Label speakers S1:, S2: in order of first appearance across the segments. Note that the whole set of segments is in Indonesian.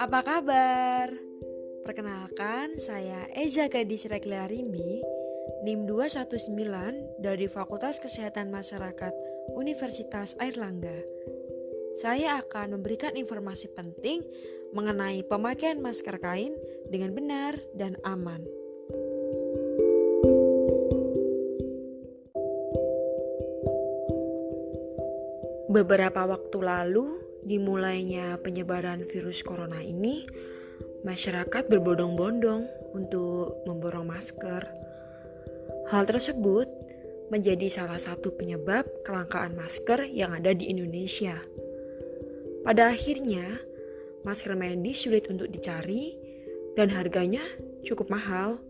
S1: Apa kabar? Perkenalkan, saya Eza Gadis Reklia Rimbi, NIM 219 dari Fakultas Kesehatan Masyarakat Universitas Airlangga. Saya akan memberikan informasi penting mengenai pemakaian masker kain dengan benar dan aman. Beberapa waktu lalu, dimulainya penyebaran virus corona ini, masyarakat berbondong-bondong untuk memborong masker. Hal tersebut menjadi salah satu penyebab kelangkaan masker yang ada di Indonesia. Pada akhirnya, masker medis sulit untuk dicari dan harganya cukup mahal.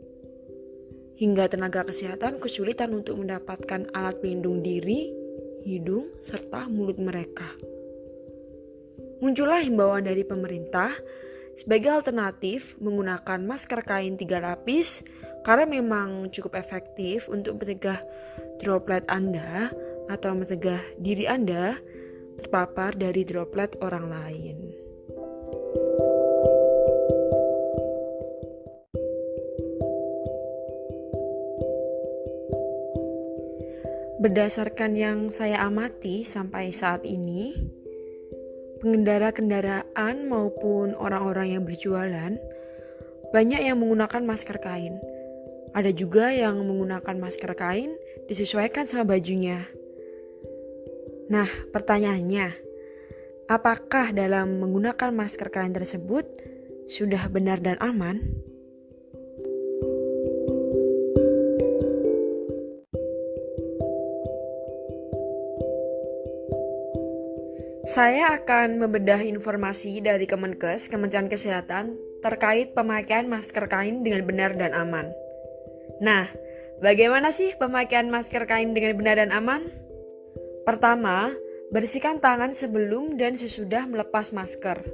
S1: Hingga tenaga kesehatan kesulitan untuk mendapatkan alat pelindung diri, hidung, serta mulut mereka. Muncullah himbauan dari pemerintah sebagai alternatif menggunakan masker kain 3 lapis karena memang cukup efektif untuk mencegah droplet Anda atau mencegah diri Anda terpapar dari droplet orang lain. Berdasarkan yang saya amati sampai saat ini, pengendara kendaraan maupun orang-orang yang berjualan banyak yang menggunakan masker kain. Ada juga yang menggunakan masker kain disesuaikan sama bajunya. Nah, pertanyaannya, apakah dalam menggunakan masker kain tersebut sudah benar dan aman? Saya akan membedah informasi dari Kemenkes, Kementerian Kesehatan, terkait pemakaian masker kain dengan benar dan aman. Nah, bagaimana sih pemakaian masker kain dengan benar dan aman? Pertama, bersihkan tangan sebelum dan sesudah melepas masker.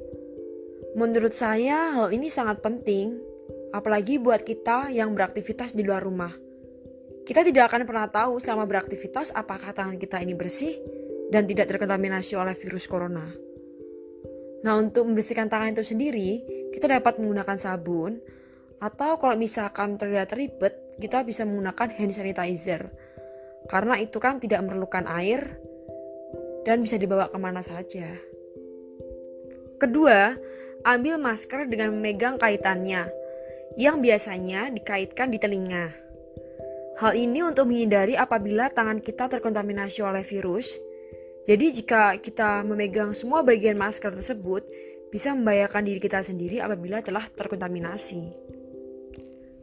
S1: Menurut saya, hal ini sangat penting, apalagi buat kita yang beraktivitas di luar rumah. Kita tidak akan pernah tahu selama beraktivitas apakah tangan kita ini bersih dan tidak terkontaminasi oleh virus corona. Nah, untuk membersihkan tangan itu sendiri, kita dapat menggunakan sabun, atau kalau misalkan terlihat ribet, kita bisa menggunakan hand sanitizer. Karena itu kan tidak memerlukan air dan bisa dibawa kemana saja. Kedua, ambil masker dengan memegang kaitannya, yang biasanya dikaitkan di telinga. Hal ini untuk menghindari apabila tangan kita terkontaminasi oleh virus. Jadi jika kita memegang semua bagian masker tersebut, bisa membahayakan diri kita sendiri apabila telah terkontaminasi.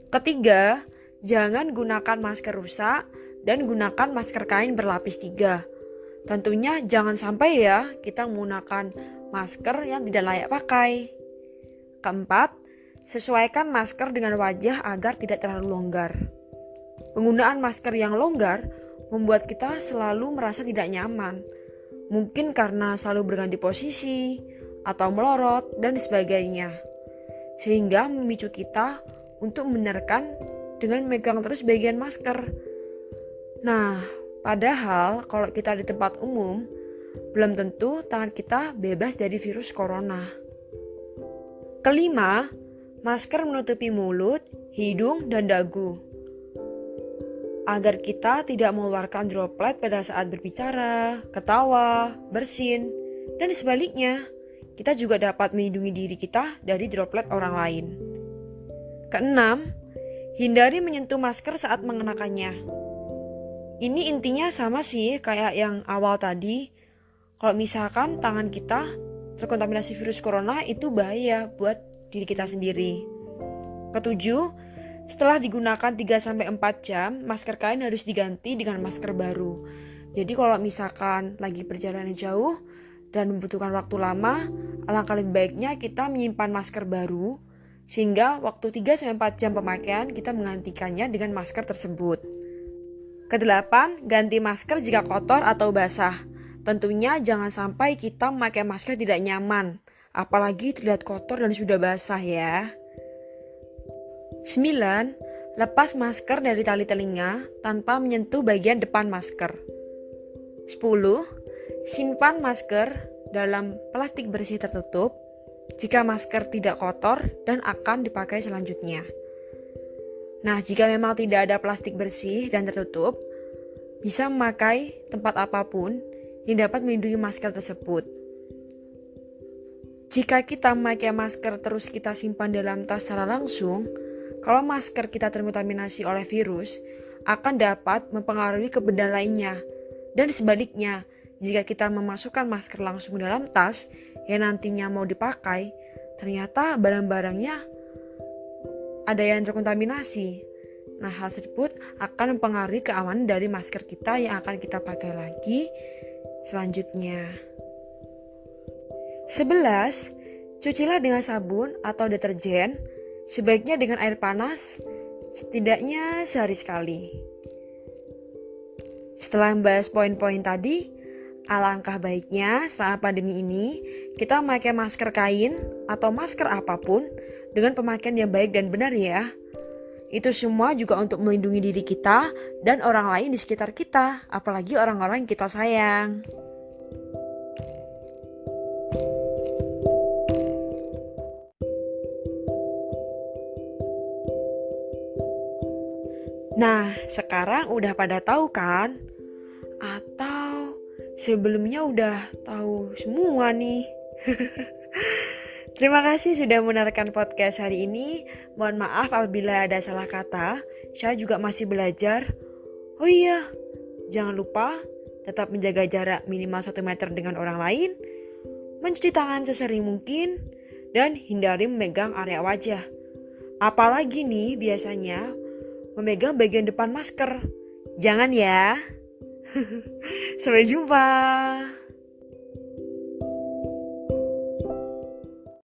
S1: Ketiga, jangan gunakan masker rusak dan gunakan masker kain berlapis 3. Tentunya jangan sampai ya kita menggunakan masker yang tidak layak pakai. Keempat, sesuaikan masker dengan wajah agar tidak terlalu longgar. Penggunaan masker yang longgar membuat kita selalu merasa tidak nyaman. Mungkin karena selalu berganti posisi, atau melorot, dan sebagainya. Sehingga memicu kita untuk membenarkan dengan memegang terus bagian masker. Nah, padahal kalau kita di tempat umum, belum tentu tangan kita bebas dari virus corona. Kelima, masker menutupi mulut, hidung, dan dagu, agar kita tidak mengeluarkan droplet pada saat berbicara, ketawa, bersin, dan sebaliknya, kita juga dapat melindungi diri kita dari droplet orang lain. Keenam, hindari menyentuh masker saat mengenakannya. Ini intinya sama sih kayak yang awal tadi. Kalau misalkan tangan kita terkontaminasi virus corona, itu bahaya buat diri kita sendiri. Ketujuh, setelah digunakan 3-4 jam, masker kain harus diganti dengan masker baru. Jadi kalau misalkan lagi perjalanan jauh dan membutuhkan waktu lama, alangkah lebih baiknya kita menyimpan masker baru, sehingga waktu 3-4 jam pemakaian kita menggantikannya dengan masker tersebut. Kedelapan, ganti masker jika kotor atau basah. Tentunya jangan sampai kita memakai masker tidak nyaman, apalagi terlihat kotor dan sudah basah ya. 9. Lepas masker dari tali telinga tanpa menyentuh bagian depan masker. 10. Simpan masker dalam plastik bersih tertutup jika masker tidak kotor dan akan dipakai selanjutnya. Nah, jika memang tidak ada plastik bersih dan tertutup, bisa memakai tempat apapun yang dapat melindungi masker tersebut. Jika kita memakai masker terus kita simpan dalam tas secara langsung, kalau masker kita terkontaminasi oleh virus, akan dapat mempengaruhi ke benda lainnya. Dan sebaliknya, jika kita memasukkan masker langsung dalam tas yang nantinya mau dipakai, ternyata barang-barangnya ada yang terkontaminasi. Nah, hal tersebut akan mempengaruhi keamanan dari masker kita yang akan kita pakai lagi selanjutnya. 11. Cucilah dengan sabun atau deterjen, sebaiknya dengan air panas, setidaknya sehari sekali. Setelah membahas poin-poin tadi, alangkah baiknya selama pandemi ini kita memakai masker kain atau masker apapun dengan pemakaian yang baik dan benar ya. Itu semua juga untuk melindungi diri kita dan orang lain di sekitar kita, apalagi orang-orang yang kita sayang. Nah, sekarang udah pada tahu kan? Atau sebelumnya udah tahu semua nih? Terima kasih sudah mendengarkan podcast hari ini. Mohon maaf apabila ada salah kata. Saya juga masih belajar. Oh iya, jangan lupa tetap menjaga jarak minimal 1 meter dengan orang lain, mencuci tangan sesering mungkin, dan hindari memegang area wajah. Apalagi nih biasanya memegang bagian depan masker. Jangan ya. Sampai jumpa.